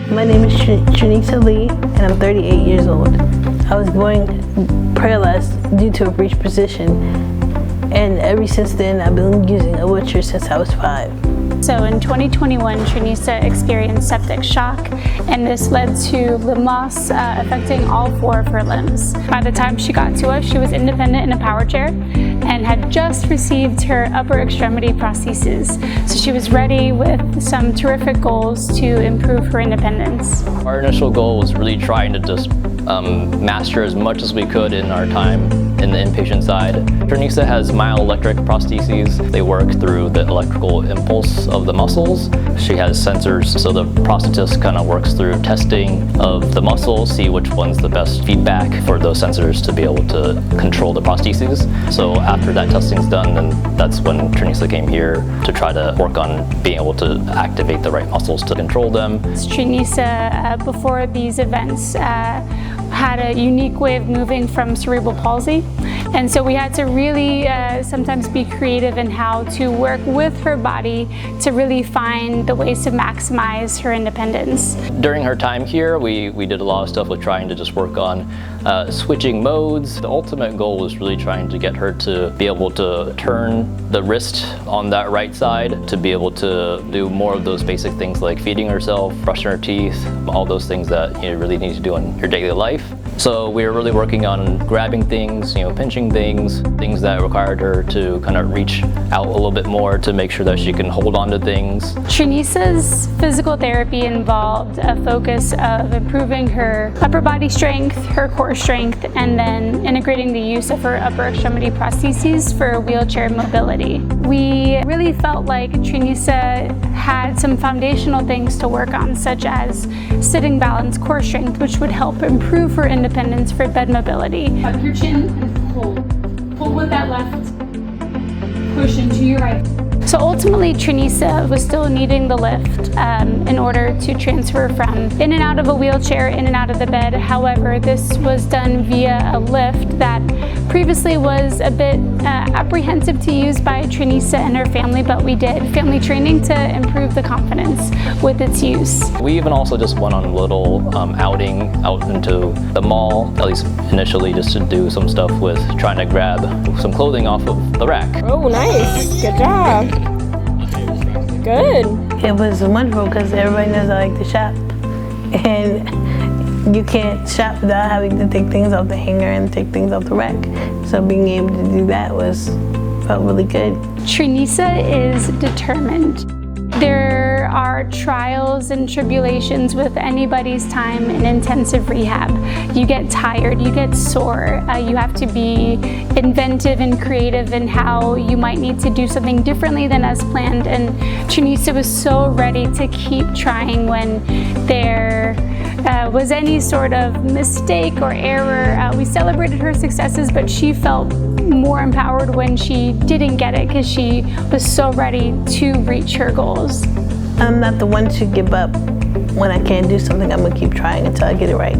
My name is Trinica Lee, and I'm 38 years old. I was born paralyzed due to a breech position, and ever since then I've been using a wheelchair since I was 5. So in 2021, Trinica experienced septic shock, and this led to limb loss affecting all 4 of her limbs. By the time she got to us, she was independent in a power chair and had just received her upper extremity prostheses. So she was ready with some terrific goals to improve her independence. Our initial goal was really trying to just master as much as we could in our time in the inpatient side. Trinica has myoelectric prostheses. They work through the electrical impulse of the muscles. She has sensors, so the prosthetist kind of works through testing of the muscles, see which one's the best feedback for those sensors to be able to control the prostheses. So after that testing's done, then that's when Trinica came here to try to work on being able to activate the right muscles to control them. Trinica, before these events, had a unique way of moving from cerebral palsy, and so we had to really sometimes be creative in how to work with her body to really find the ways to maximize her independence. During her time here, we did a lot of stuff with trying to just work on switching modes. The ultimate goal was really trying to get her to be able to turn the wrist on that right side, to be able to do more of those basic things like feeding herself, brushing her teeth, all those things that you really need to do in your daily life. So we were really working on grabbing things, pinching things that required her to kind of reach out a little bit more to make sure that she can hold on to things. Trinica's physical therapy involved a focus of improving her upper body strength, her core strength, and then integrating the use of her upper extremity prostheses for wheelchair mobility. We really felt like Trinica had some foundational things to work on, such as sitting balance, core strength, which would help improve her independence for bed mobility. Tuck your chin and pull. Pull with that left. Push into your right. So ultimately, Trinica was still needing the lift in order to transfer from in and out of a wheelchair, in and out of the bed. However, this was done via a lift that previously was a bit apprehensive to use by Trinica and her family, but we did family training to improve the confidence with its use. We even also just went on a little outing out into the mall, at least initially, just to do some stuff with trying to grab some clothing off of the rack. Oh, nice. Good job. Good. It was wonderful because everybody knows I like to shop, and you can't shop without having to take things off the hanger and take things off the rack. So being able to do that felt really good. Trinica is determined. There are trials and tribulations with anybody's time in intensive rehab. You get tired, you get sore, you have to be inventive and creative in how you might need to do something differently than as planned, and Trinica was so ready to keep trying when there was any sort of mistake or error. We celebrated her successes, but she felt more empowered when she didn't get it because she was so ready to reach her goals. I'm not the one to give up. When I can't do something, I'm gonna keep trying until I get it right.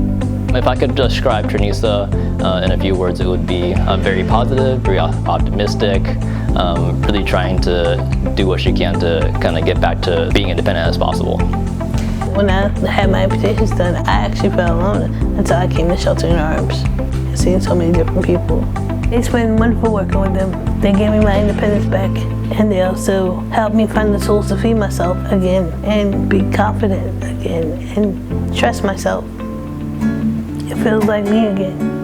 If I could describe Trinica in a few words, it would be very positive, very optimistic, really trying to do what she can to kind of get back to being independent as possible. When I had my amputations done, I actually felt alone until I came to Shelter in Arms and seen so many different people. It's been wonderful working with them. They gave me my independence back, and they also helped me find the tools to feed myself again and be confident again and trust myself. It feels like me again.